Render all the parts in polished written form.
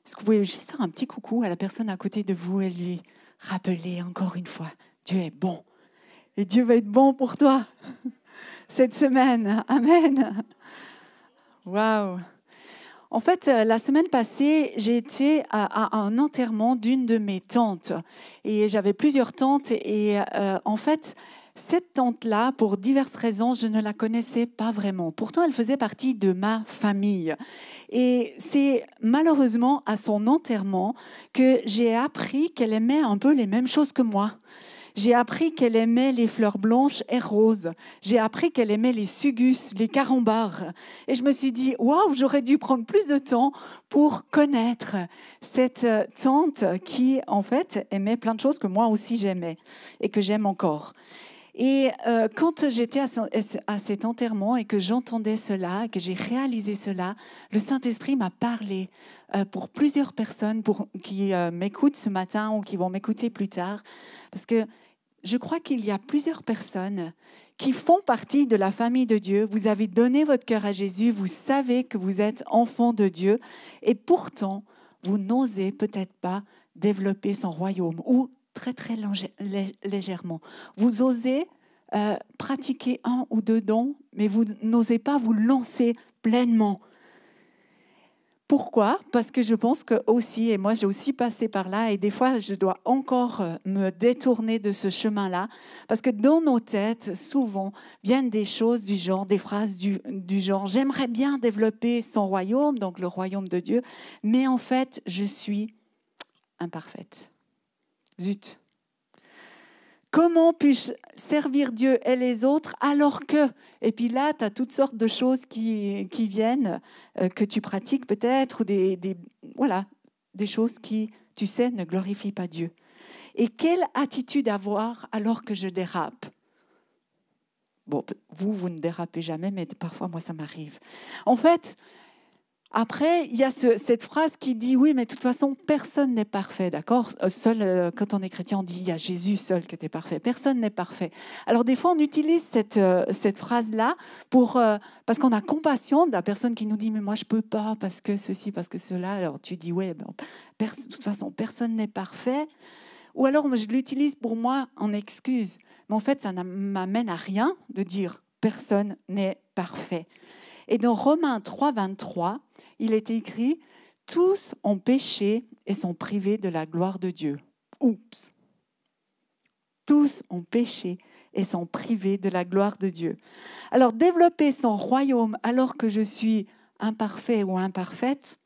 Est-ce que vous pouvez juste faire un petit coucou à la personne à côté de vous et lui rappeler encore une fois, Dieu est bon. Et Dieu va être bon pour toi cette semaine. Amen. Waouh. En fait, la semaine passée, j'ai été à un enterrement d'une de mes tantes. Et j'avais plusieurs tantes. Et en fait, cette tante-là, pour diverses raisons, je ne la connaissais pas vraiment. Pourtant, elle faisait partie de ma famille. Et c'est malheureusement à son enterrement que j'ai appris qu'elle aimait un peu les mêmes choses que moi. J'ai appris qu'elle aimait les fleurs blanches et roses. J'ai appris qu'elle aimait les sugus, les carambars. Et je me suis dit, waouh, j'aurais dû prendre plus de temps pour connaître cette tante qui, en fait, aimait plein de choses que moi aussi j'aimais et que j'aime encore. Et quand j'étais à cet enterrement et que j'entendais cela, que j'ai réalisé cela, le Saint-Esprit m'a parlé pour plusieurs personnes qui m'écoutent ce matin ou qui vont m'écouter plus tard. Parce que je crois qu'il y a plusieurs personnes qui font partie de la famille de Dieu. Vous avez donné votre cœur à Jésus, vous savez que vous êtes enfant de Dieu et pourtant, vous n'osez peut-être pas développer son royaume ou très, très légèrement. Vous osez pratiquer un ou deux dons, mais vous n'osez pas vous lancer pleinement. Pourquoi ? Parce que je pense que aussi, et moi j'ai aussi passé par là, et des fois je dois encore me détourner de ce chemin-là, parce que dans nos têtes, souvent, viennent des choses du genre, des phrases du genre, j'aimerais bien développer son royaume, donc le royaume de Dieu, mais en fait, je suis imparfaite. Zut. Comment puis-je servir Dieu et les autres alors que... Et puis là, tu as toutes sortes de choses qui viennent, que tu pratiques peut-être, ou des choses qui, tu sais, ne glorifient pas Dieu. Et quelle attitude avoir alors que je dérape ? Bon, vous ne dérapez jamais, mais parfois, moi, ça m'arrive. En fait... Après, il y a cette phrase qui dit, oui, mais de toute façon, personne n'est parfait, d'accord ? Seul, quand on est chrétien, on dit, il y a Jésus seul qui était parfait. Personne n'est parfait. Alors, des fois, on utilise cette phrase-là parce qu'on a compassion de la personne qui nous dit, mais moi, je ne peux pas parce que ceci, parce que cela. Alors, tu dis, ouais, de toute façon, personne n'est parfait. Ou alors, je l'utilise pour moi en excuse. Mais en fait, ça ne m'amène à rien de dire, personne n'est parfait. Et dans Romains 3, 23, il est écrit « Tous ont péché et sont privés de la gloire de Dieu. » Oups. Tous ont péché et sont privés de la gloire de Dieu. Alors, développer son royaume alors que je suis imparfait ou imparfaite,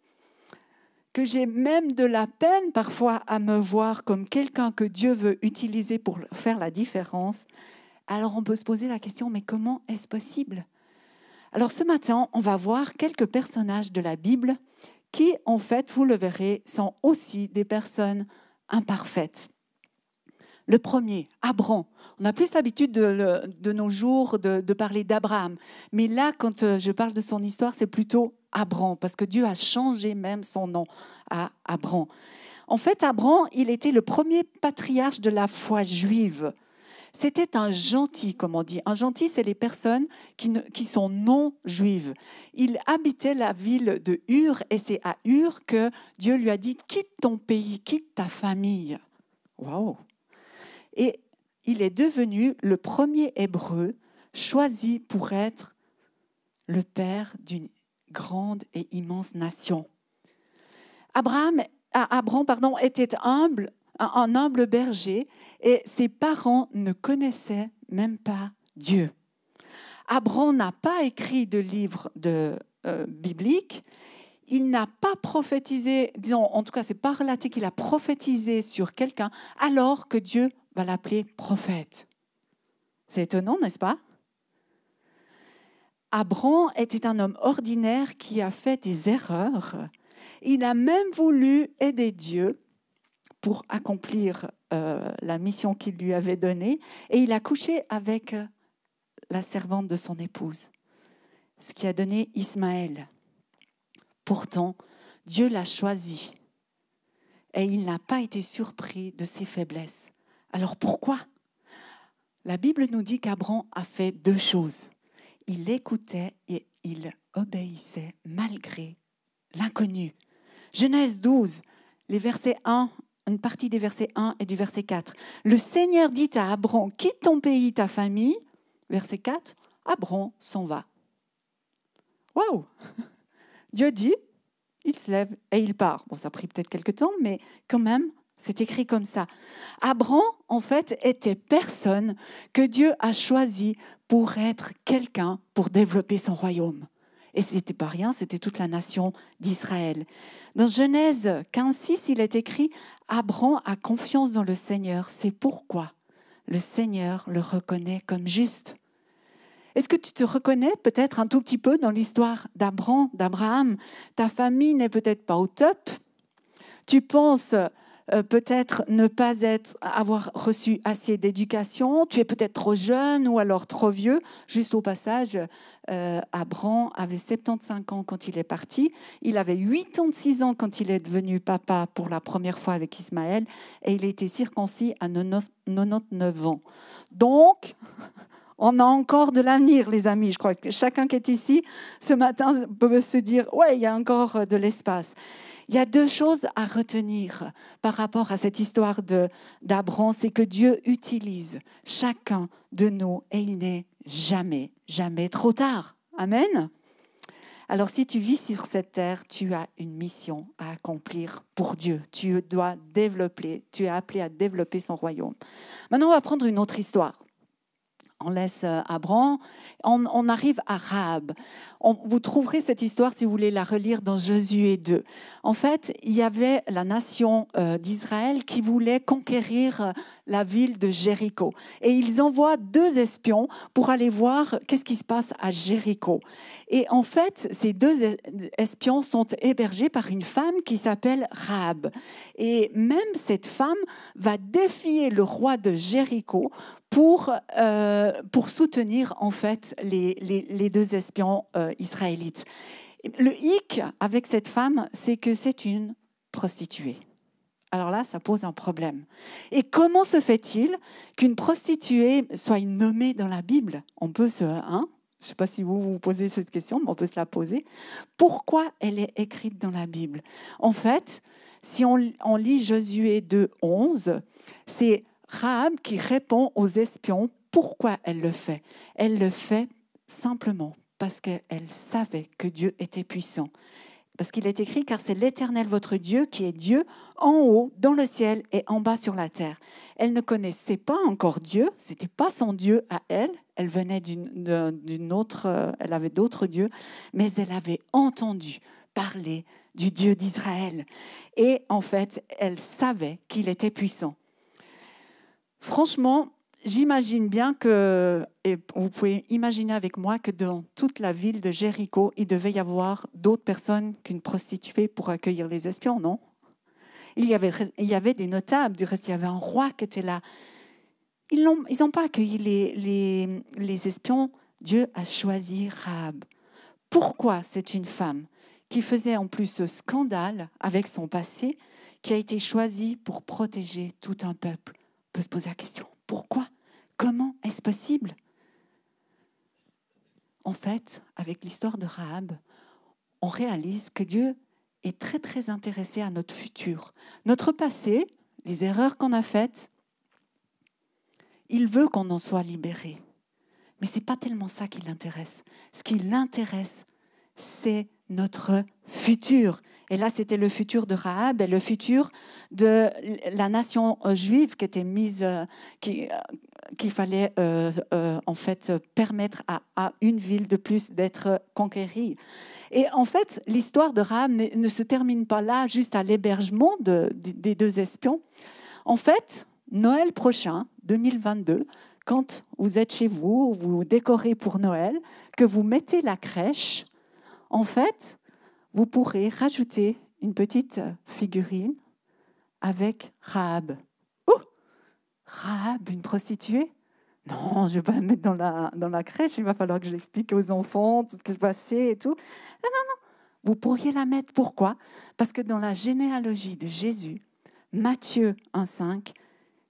que j'ai même de la peine parfois à me voir comme quelqu'un que Dieu veut utiliser pour faire la différence, alors on peut se poser la question, mais comment est-ce possible ? Alors ce matin, on va voir quelques personnages de la Bible qui, en fait, vous le verrez, sont aussi des personnes imparfaites. Le premier, Abraham. On a plus l'habitude de nos jours de parler d'Abraham. Mais là, quand je parle de son histoire, c'est plutôt Abraham, parce que Dieu a changé même son nom à Abraham. En fait, Abraham, il était le premier patriarche de la foi juive. C'était un gentil, comme on dit. Un gentil, c'est les personnes qui sont non juives. Il habitait la ville de Ur et c'est à Ur que Dieu lui a dit « Quitte ton pays, quitte ta famille. » Waouh! Et il est devenu le premier Hébreu choisi pour être le père d'une grande et immense nation. Abraham, était humble, un humble berger, et ses parents ne connaissaient même pas Dieu. Abraham n'a pas écrit de livre biblique, il n'a pas prophétisé, disons, en tout cas, c'est pas relaté qu'il a prophétisé sur quelqu'un, alors que Dieu va l'appeler prophète. C'est étonnant, n'est-ce pas ? Abraham était un homme ordinaire qui a fait des erreurs. Il a même voulu aider Dieu pour accomplir la mission qu'il lui avait donnée. Et il a couché avec la servante de son épouse, ce qui a donné Ismaël. Pourtant, Dieu l'a choisi et il n'a pas été surpris de ses faiblesses. Alors pourquoi ? La Bible nous dit qu'Abraham a fait deux choses. Il écoutait et il obéissait malgré l'inconnu. Genèse 12, les versets 1, une partie des versets 1 et du verset 4. Le Seigneur dit à Abram, quitte ton pays, ta famille. Verset 4, Abram s'en va. Waouh! Dieu dit, il se lève et il part. Bon, ça a pris peut-être quelques temps, mais quand même, c'est écrit comme ça. Abram, en fait, était personne que Dieu a choisi pour être quelqu'un pour développer son royaume. Et ce n'était pas rien, c'était toute la nation d'Israël. Dans Genèse 15:6, il est écrit « Abram a confiance dans le Seigneur, c'est pourquoi le Seigneur le reconnaît comme juste. » Est-ce que tu te reconnais peut-être un tout petit peu dans l'histoire d'Abraham? Ta famille n'est peut-être pas au top. Tu penses peut-être ne pas avoir reçu assez d'éducation. Tu es peut-être trop jeune ou alors trop vieux. Juste au passage, Abraham avait 75 ans quand il est parti. Il avait 86 ans quand il est devenu papa pour la première fois avec Ismaël. Et il a été circoncis à 99 ans. Donc... on a encore de l'avenir, les amis. Je crois que chacun qui est ici ce matin peut se dire « ouais, il y a encore de l'espace ». Il y a deux choses à retenir par rapport à cette histoire d'Abram, c'est que Dieu utilise chacun de nous et il n'est jamais, jamais trop tard. Amen. Alors si tu vis sur cette terre, tu as une mission à accomplir pour Dieu. Tu dois développer, tu es appelé à développer son royaume. Maintenant, on va prendre une autre histoire. On laisse Abram, on arrive à Rahab. Vous trouverez cette histoire si vous voulez la relire dans Josué 2. En fait, il y avait la nation d'Israël qui voulait conquérir la ville de Jéricho. Et ils envoient 2 espions pour aller voir qu'est-ce qui se passe à Jéricho. Et en fait, ces 2 espions sont hébergés par une femme qui s'appelle Rahab. Et même cette femme va défier le roi de Jéricho pour soutenir en fait les 2 espions israélites. Le hic avec cette femme, c'est que c'est une prostituée. Alors là, ça pose un problème. Et comment se fait-il qu'une prostituée soit nommée dans la Bible? On peut je ne sais pas si vous vous posez cette question, mais on peut se la poser. Pourquoi elle est écrite dans la Bible? En fait, si on lit Josué 2:11, c'est Rahab qui répond aux espions pourquoi elle le fait. Elle le fait simplement parce qu'elle savait que Dieu était puissant. Parce qu'il est écrit, car c'est l'Éternel votre Dieu qui est Dieu en haut, dans le ciel et en bas sur la terre. Elle ne connaissait pas encore Dieu, ce n'était pas son Dieu à elle. Elle venait d'une autre, elle avait d'autres dieux, mais elle avait entendu parler du Dieu d'Israël. Et en fait, elle savait qu'il était puissant. Franchement, j'imagine bien que, et vous pouvez imaginer avec moi que dans toute la ville de Jéricho, il devait y avoir d'autres personnes qu'une prostituée pour accueillir les espions, non? Il y avait des notables, du reste, il y avait un roi qui était là. Ils n'ont pas accueilli les espions. Dieu a choisi Rahab. Pourquoi c'est une femme qui faisait en plus ce scandale avec son passé, qui a été choisie pour protéger tout un peuple? On peut se poser la question, pourquoi? Comment est-ce possible? En fait, avec l'histoire de Rahab, on réalise que Dieu est très, très intéressé à notre futur. Notre passé, les erreurs qu'on a faites, il veut qu'on en soit libéré. Mais ce n'est pas tellement ça qui l'intéresse. Ce qui l'intéresse, c'est notre futur. Et là, c'était le futur de Rahab et le futur de la nation juive qui était mise, qu'il fallait en fait permettre à une ville de plus d'être conquérie. Et en fait, l'histoire de Rahab ne se termine pas là, juste à l'hébergement des 2 espions. En fait, Noël prochain, 2022, quand vous êtes chez vous, vous décorez pour Noël, que vous mettez la crèche, en fait, vous pourrez rajouter une petite figurine avec Rahab. Oh, Rahab, une prostituée? Non, je ne vais pas la mettre dans la crèche, il va falloir que je l'explique aux enfants, tout ce qui se passait et tout. Non. Vous pourriez la mettre. Pourquoi? Parce que dans la généalogie de Jésus, Matthieu 1,5,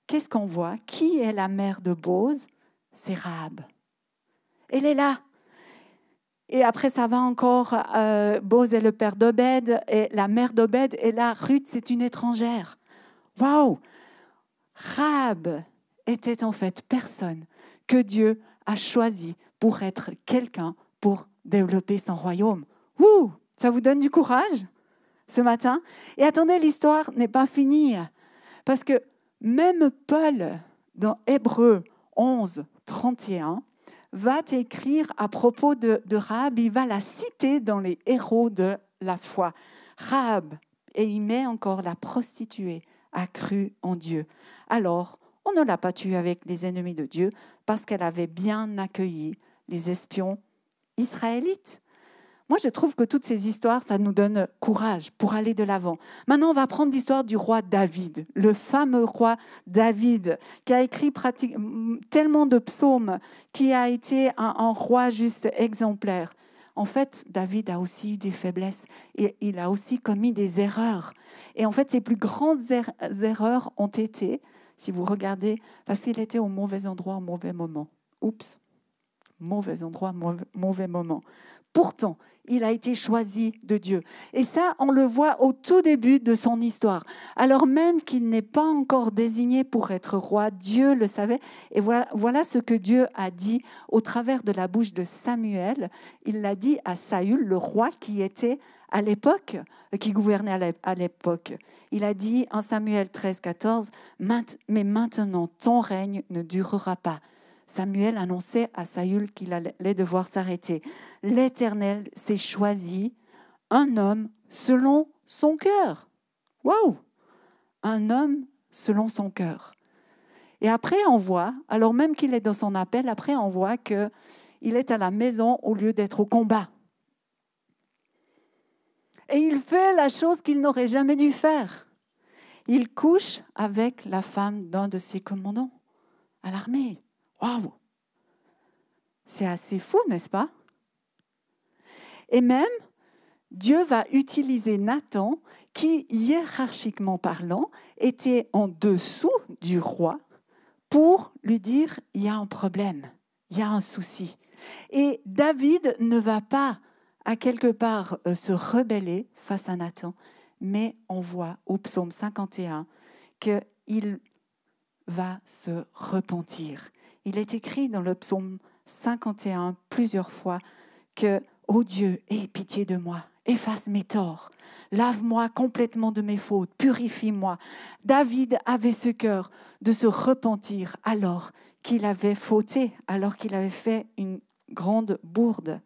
qu'est-ce qu'on voit? Qui est la mère de Bose? C'est Rahab. Elle est là. Et après, ça va encore, Boz est le père d'Obed, et la mère d'Obed, et là, Ruth, c'est une étrangère. Waouh! Rahab était en fait personne que Dieu a choisi pour être quelqu'un pour développer son royaume. Ouh! Ça vous donne du courage ce matin? Et attendez, l'histoire n'est pas finie. Parce que même Paul, dans Hébreux 11, 31, va écrire à propos de Rahab, il va la citer dans les héros de la foi. Rahab, et il met encore la prostituée, a cru en Dieu. Alors, on ne l'a pas tuée avec les ennemis de Dieu parce qu'elle avait bien accueilli les espions israélites. Moi, je trouve que toutes ces histoires, ça nous donne courage pour aller de l'avant. Maintenant, on va prendre l'histoire du roi David, le fameux roi David, qui a écrit tellement de psaumes, qui a été un roi juste exemplaire. En fait, David a aussi eu des faiblesses et il a aussi commis des erreurs. Et en fait, ses plus grandes erreurs ont été, si vous regardez, parce qu'il était au mauvais endroit au mauvais moment. Oups, mauvais endroit, mauvais moment. Pourtant, il a été choisi de Dieu. Et ça, on le voit au tout début de son histoire. Alors même qu'il n'est pas encore désigné pour être roi, Dieu le savait. Et voilà ce que Dieu a dit au travers de la bouche de Samuel. Il l'a dit à Saül, le roi qui était à l'époque, qui gouvernait à l'époque. Il a dit en Samuel 13, 14, « Mais maintenant, ton règne ne durera pas. » Samuel annonçait à Saül qu'il allait devoir s'arrêter. L'Éternel s'est choisi un homme selon son cœur. Waouh! Un homme selon son cœur. Et après, on voit, alors même qu'il est dans son appel, après, on voit qu'il est à la maison au lieu d'être au combat. Et il fait la chose qu'il n'aurait jamais dû faire. Il couche avec la femme d'un de ses commandants à l'armée. Waouh! C'est assez fou, n'est-ce pas? Et même, Dieu va utiliser Nathan, qui, hiérarchiquement parlant, était en dessous du roi, pour lui dire, il y a un problème, il y a un souci. Et David ne va pas, à quelque part, se rebeller face à Nathan, mais on voit au psaume 51 qu'il va se repentir. Il est écrit dans le psaume 51 plusieurs fois que « Ô Dieu, aie pitié de moi, efface mes torts, lave-moi complètement de mes fautes, purifie-moi. » David avait ce cœur de se repentir alors qu'il avait fauté, alors qu'il avait fait une grande bourde.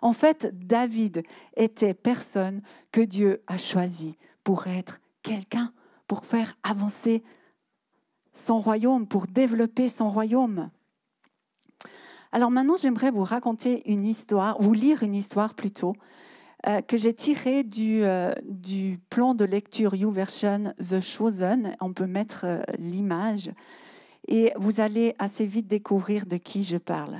En fait, David était personne que Dieu a choisi pour être quelqu'un, pour faire avancer son royaume, pour développer son royaume. Alors maintenant, j'aimerais vous raconter une histoire, vous lire une histoire plutôt, que j'ai tirée du plan de lecture YouVersion The Chosen. On peut mettre l'image et vous allez assez vite découvrir de qui je parle.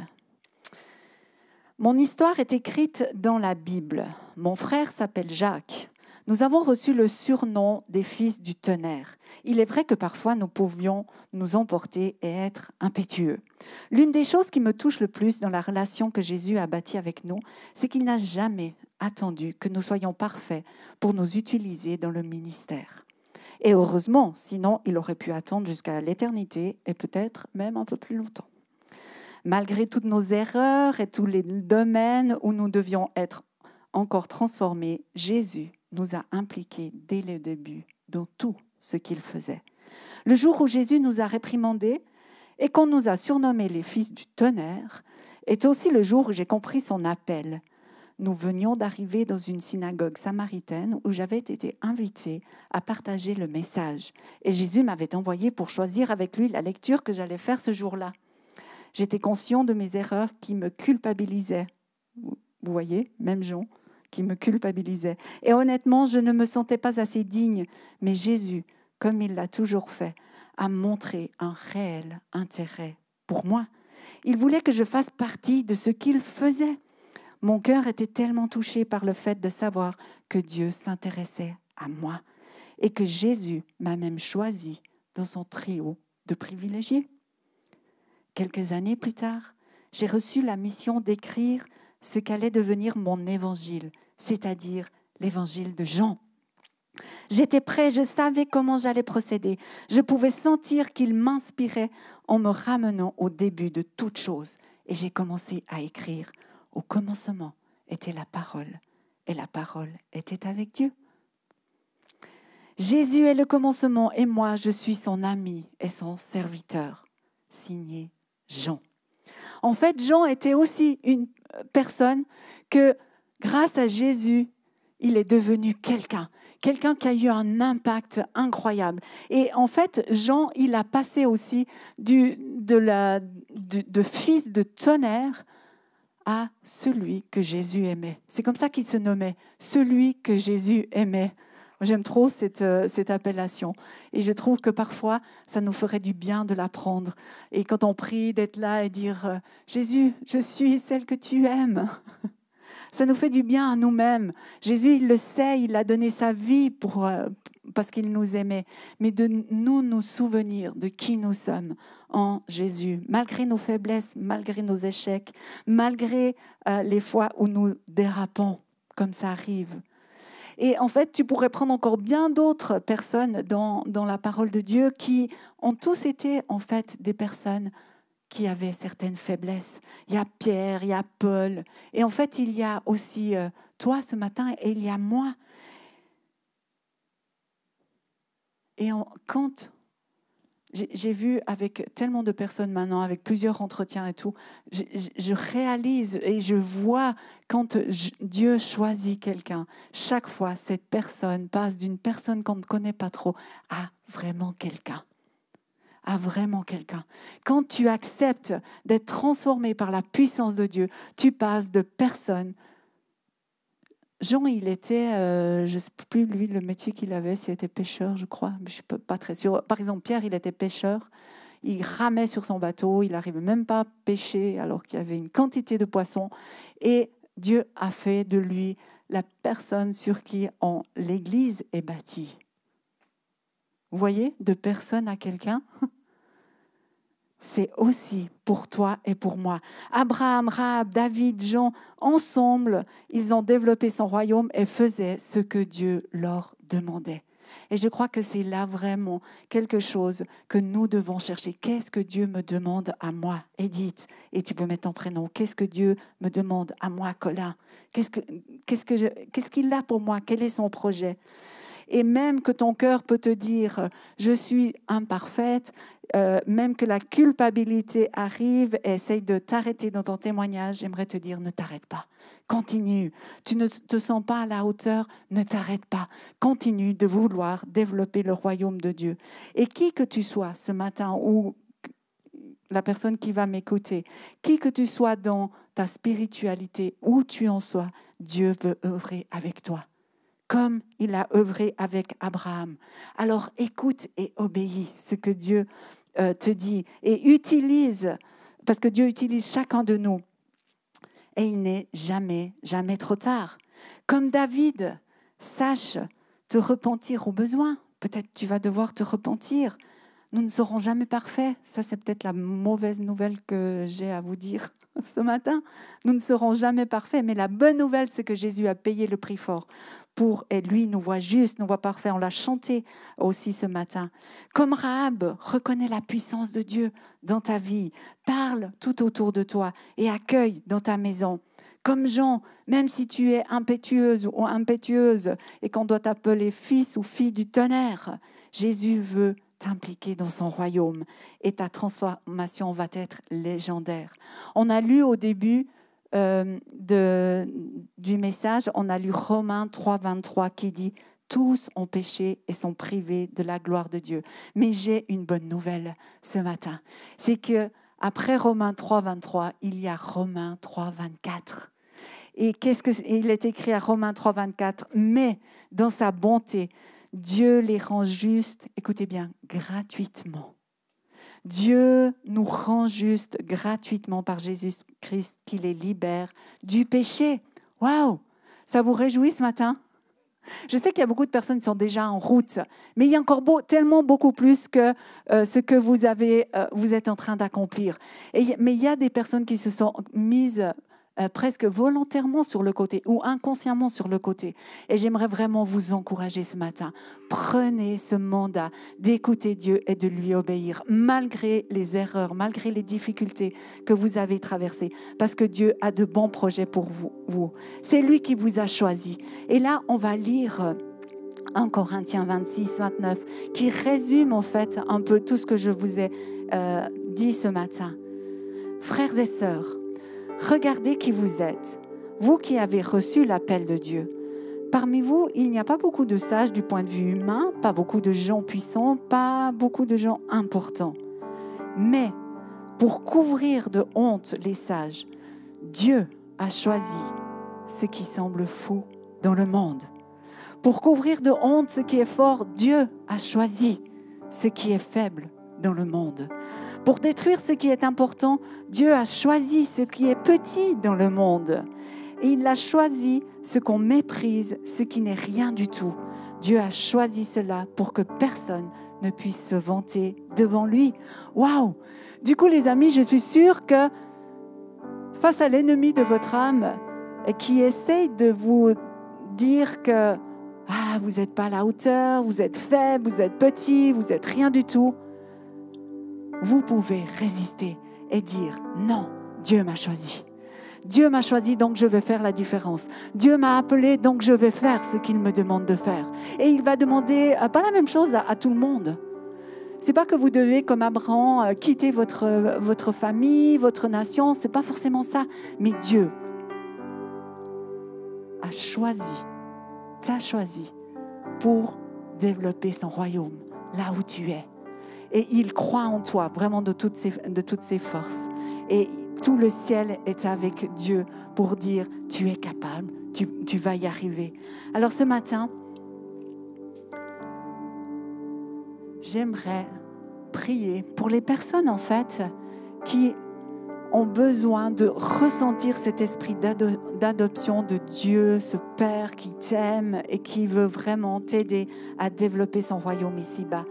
Mon histoire est écrite dans la Bible. Mon frère s'appelle Jacques. Nous avons reçu le surnom des fils du tonnerre. Il est vrai que parfois nous pouvions nous emporter et être impétueux. L'une des choses qui me touche le plus dans la relation que Jésus a bâtie avec nous, c'est qu'il n'a jamais attendu que nous soyons parfaits pour nous utiliser dans le ministère. Et heureusement, sinon il aurait pu attendre jusqu'à l'éternité et peut-être même un peu plus longtemps. Malgré toutes nos erreurs et tous les domaines où nous devions être encore transformés, Jésus nous a impliqués dès le début dans tout ce qu'il faisait. Le jour où Jésus nous a réprimandés et qu'on nous a surnommés les fils du tonnerre est aussi le jour où j'ai compris son appel. Nous venions d'arriver dans une synagogue samaritaine où j'avais été invitée à partager le message. Et Jésus m'avait envoyé pour choisir avec lui la lecture que j'allais faire ce jour-là. J'étais conscient de mes erreurs qui me culpabilisaient. Vous voyez, même Jean, qui me culpabilisait. Et honnêtement, je ne me sentais pas assez digne. Mais Jésus, comme il l'a toujours fait, a montré un réel intérêt pour moi. Il voulait que je fasse partie de ce qu'il faisait. Mon cœur était tellement touché par le fait de savoir que Dieu s'intéressait à moi et que Jésus m'a même choisi dans son trio de privilégiés. Quelques années plus tard, j'ai reçu la mission d'écrire ce qu'allait devenir mon évangile, c'est-à-dire l'évangile de Jean. J'étais prêt, je savais comment j'allais procéder. Je pouvais sentir qu'il m'inspirait en me ramenant au début de toute chose. Et j'ai commencé à écrire. Au commencement était la parole, et la parole était avec Dieu. Jésus est le commencement, et moi, je suis son ami et son serviteur. Signé Jean. En fait, Jean était aussi une personne que, grâce à Jésus, il est devenu quelqu'un qui a eu un impact incroyable. Et en fait, Jean, il a passé aussi de fils de tonnerre à celui que Jésus aimait. C'est comme ça qu'il se nommait, celui que Jésus aimait. J'aime trop cette appellation. Et je trouve que parfois, ça nous ferait du bien de l'apprendre. Et quand on prie, d'être là et dire « Jésus, je suis celle que tu aimes ». Ça nous fait du bien à nous-mêmes. Jésus, il le sait, il a donné sa vie parce qu'il nous aimait. Mais de nous souvenir de qui nous sommes en Jésus. Malgré nos faiblesses, malgré nos échecs, malgré les fois où nous dérapons, comme ça arrive. Et en fait, tu pourrais prendre encore bien d'autres personnes dans la parole de Dieu qui ont tous été en fait des personnes qui avaient certaines faiblesses. Il y a Pierre, il y a Paul. Et en fait, il y a aussi toi ce matin et il y a moi. Et quand j'ai vu avec tellement de personnes maintenant, avec plusieurs entretiens et tout, je réalise et je vois quand Dieu choisit quelqu'un, chaque fois, cette personne passe d'une personne qu'on ne connaît pas trop à vraiment quelqu'un. À vraiment quelqu'un. Quand tu acceptes d'être transformé par la puissance de Dieu, tu passes de personne. Jean, il était, je ne sais plus lui le métier qu'il avait, s'il était pêcheur, je crois, mais je ne suis pas très sûre. Par exemple, Pierre, il était pêcheur, il ramait sur son bateau, il n'arrivait même pas à pêcher alors qu'il y avait une quantité de poissons. Et Dieu a fait de lui la personne sur qui l'Église est bâtie. Vous voyez, de personne à quelqu'un. C'est aussi pour toi et pour moi. Abraham, Rahab, David, Jean, ensemble, ils ont développé son royaume et faisaient ce que Dieu leur demandait. Et je crois que c'est là vraiment quelque chose que nous devons chercher. Qu'est-ce que Dieu me demande à moi, Edith? Et tu peux mettre ton prénom. Qu'est-ce que Dieu me demande à moi, Colin? Qu'est-ce qu'il a pour moi? Quel est son projet? Et même que ton cœur peut te dire « je suis imparfaite », même que la culpabilité arrive et essaye de t'arrêter dans ton témoignage, j'aimerais te dire « ne t'arrête pas, continue ». Tu ne te sens pas à la hauteur, ne t'arrête pas. Continue de vouloir développer le royaume de Dieu. Et qui que tu sois ce matin, ou la personne qui va m'écouter, qui que tu sois dans ta spiritualité, où tu en sois, Dieu veut œuvrer avec toi. Comme il a œuvré avec Abraham. Alors écoute et obéis ce que Dieu te dit et utilise, parce que Dieu utilise chacun de nous. Et il n'est jamais trop tard. Comme David, sache te repentir au besoin. Peut-être tu vas devoir te repentir. Nous ne serons jamais parfaits. Ça, c'est peut-être la mauvaise nouvelle que j'ai à vous dire ce matin. Nous ne serons jamais parfaits, mais la bonne nouvelle, c'est que Jésus a payé le prix fort et lui nous voit juste, nous voit parfait. On l'a chanté aussi ce matin. Comme Rahab, reconnais la puissance de Dieu dans ta vie. Parle tout autour de toi et accueille dans ta maison. Comme Jean, même si tu es impétueuse ou impétueuse et qu'on doit t'appeler fils ou fille du tonnerre, Jésus veut t'impliquer dans son royaume et ta transformation va être légendaire. On a lu au début du message, on a lu Romains 3, 23 qui dit « Tous ont péché et sont privés de la gloire de Dieu ». Mais j'ai une bonne nouvelle ce matin. C'est qu'après Romains 3, 23, il y a Romains 3, 24. Et il est écrit à Romains 3, 24 « Mais dans sa bonté, Dieu les rend justes, écoutez bien, gratuitement. » Dieu nous rend justes gratuitement par Jésus-Christ qui les libère du péché. Waouh! Ça vous réjouit ce matin? Je sais qu'il y a beaucoup de personnes qui sont déjà en route, mais il y a encore tellement beaucoup plus que ce que vous êtes en train d'accomplir. Mais il y a des personnes qui se sont mises presque volontairement sur le côté ou inconsciemment sur le côté. Et j'aimerais vraiment vous encourager ce matin. Prenez ce mandat d'écouter Dieu et de lui obéir, malgré les erreurs, malgré les difficultés que vous avez traversées, parce que Dieu a de bons projets pour vous. C'est lui qui vous a choisi. Et là, on va lire 1 Corinthiens 26, 29, qui résume en fait un peu tout ce que je vous ai dit ce matin. Frères et sœurs, regardez qui vous êtes, vous qui avez reçu l'appel de Dieu. Parmi vous, il n'y a pas beaucoup de sages du point de vue humain, pas beaucoup de gens puissants, pas beaucoup de gens importants. Mais pour couvrir de honte les sages, Dieu a choisi ce qui semble fou dans le monde. Pour couvrir de honte ce qui est fort, Dieu a choisi ce qui est faible dans le monde. Pour détruire ce qui est important, Dieu a choisi ce qui est petit dans le monde. Et il a choisi ce qu'on méprise, ce qui n'est rien du tout. Dieu a choisi cela pour que personne ne puisse se vanter devant lui. Waouh! Du coup, les amis, je suis sûre que face à l'ennemi de votre âme qui essaye de vous dire que vous n'êtes pas à la hauteur, vous êtes faible, vous êtes petit, vous n'êtes rien du tout, vous pouvez résister et dire non, Dieu m'a choisi. Dieu m'a choisi, donc je vais faire la différence. Dieu m'a appelé, donc je vais faire ce qu'il me demande de faire. Et il va demander pas la même chose à tout le monde. Ce n'est pas que vous devez, comme Abraham, quitter votre famille, votre nation. Ce n'est pas forcément ça. Mais Dieu a choisi, t'a choisi pour développer son royaume là où tu es. Et il croit en toi, vraiment de toutes ses forces. Et tout le ciel est avec Dieu pour dire, tu es capable, tu vas y arriver. Alors ce matin, j'aimerais prier pour les personnes en fait qui ont besoin de ressentir cet esprit d'adoption de Dieu, ce Père qui t'aime et qui veut vraiment t'aider à développer son royaume ici-bas.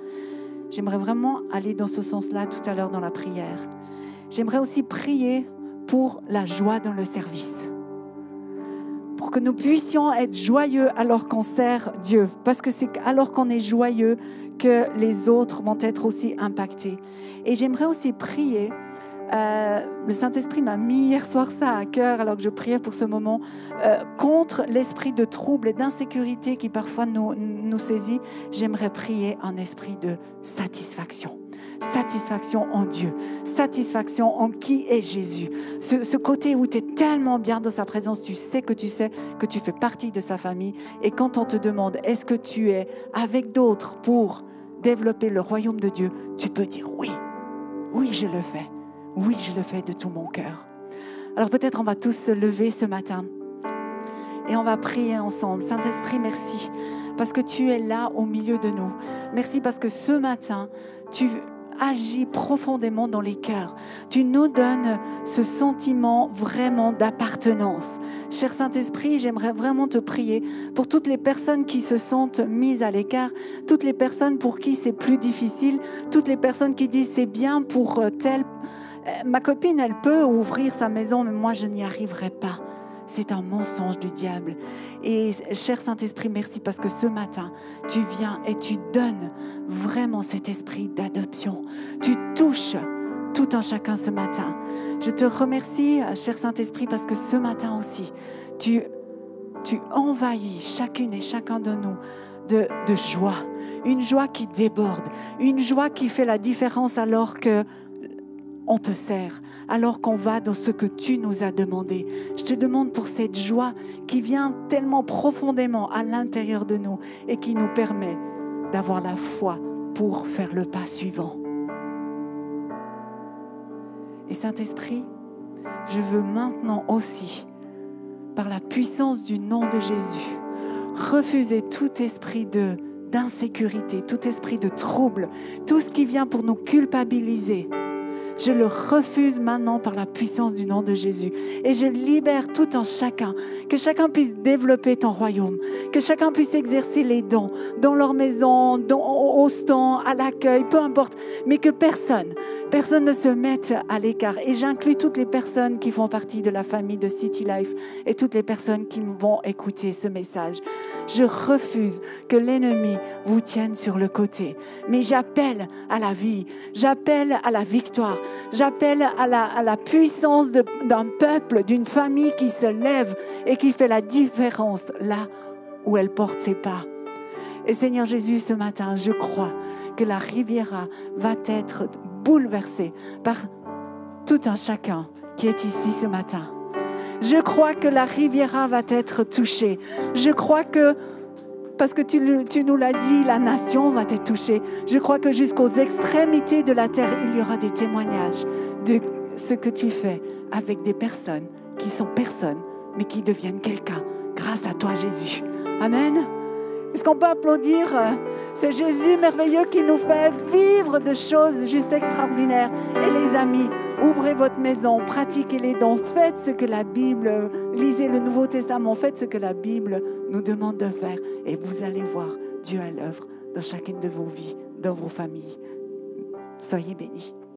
J'aimerais vraiment aller dans ce sens-là tout à l'heure dans la prière. J'aimerais aussi prier pour la joie dans le service. Pour que nous puissions être joyeux alors qu'on sert Dieu. Parce que c'est alors qu'on est joyeux que les autres vont être aussi impactés. Et j'aimerais aussi prier. Le Saint-Esprit m'a mis hier soir ça à cœur alors que je priais pour ce moment contre l'esprit de trouble et d'insécurité qui parfois nous saisit. J'aimerais prier en esprit de satisfaction. Satisfaction en Dieu, satisfaction en qui est Jésus. Ce côté où tu es tellement bien dans sa présence, tu sais que tu fais partie de sa famille. Et quand on te demande, est-ce que tu es avec d'autres pour développer le royaume de Dieu, tu peux dire oui, oui je le fais. Oui, je le fais de tout mon cœur. Alors peut-être on va tous se lever ce matin et on va prier ensemble. Saint-Esprit, merci parce que tu es là au milieu de nous. Merci parce que ce matin, tu agis profondément dans les cœurs. Tu nous donnes ce sentiment vraiment d'appartenance. Cher Saint-Esprit, j'aimerais vraiment te prier pour toutes les personnes qui se sentent mises à l'écart, toutes les personnes pour qui c'est plus difficile, toutes les personnes qui disent c'est bien pour tel. Ma copine, elle peut ouvrir sa maison, mais moi, je n'y arriverai pas. C'est un mensonge du diable. Et cher Saint-Esprit, merci parce que ce matin, tu viens et tu donnes vraiment cet esprit d'adoption. Tu touches tout un chacun ce matin. Je te remercie, cher Saint-Esprit, parce que ce matin aussi, tu envahis chacune et chacun de nous de joie. Une joie qui déborde, une joie qui fait la différence alors que on te sert, alors qu'on va dans ce que tu nous as demandé. Je te demande pour cette joie qui vient tellement profondément à l'intérieur de nous et qui nous permet d'avoir la foi pour faire le pas suivant. Et Saint-Esprit, je veux maintenant aussi, par la puissance du nom de Jésus, refuser tout esprit d'insécurité, tout esprit de trouble, tout ce qui vient pour nous culpabiliser. je le refuse maintenant par la puissance du nom de Jésus. Et je libère tout en chacun, que chacun puisse développer ton royaume, que chacun puisse exercer les dons dans leur maison, au stand, à l'accueil, peu importe, mais que personne ne se mette à l'écart. Et j'inclus toutes les personnes qui font partie de la famille de City Life et toutes les personnes qui vont écouter ce message. Je refuse que l'ennemi vous tienne sur le côté, mais j'appelle à la vie, j'appelle à la victoire, j'appelle à la puissance d'un peuple, d'une famille qui se lève et qui fait la différence là où elle porte ses pas. Et Seigneur Jésus, ce matin, je crois que la Riviera va être bouleversée par tout un chacun qui est ici ce matin. Je crois que la Riviera va être touchée. Je crois que, parce que tu nous l'as dit, la nation va être touchée. Je crois que jusqu'aux extrémités de la terre, il y aura des témoignages de ce que tu fais avec des personnes qui sont personnes, mais qui deviennent quelqu'un grâce à toi, Jésus. Amen. Est-ce qu'on peut applaudir ce Jésus merveilleux qui nous fait vivre de choses juste extraordinaires? Et les amis, ouvrez votre maison, pratiquez les dons, faites ce que la Bible, lisez le Nouveau Testament, faites ce que la Bible nous demande de faire. Et vous allez voir Dieu à l'œuvre dans chacune de vos vies, dans vos familles. Soyez bénis.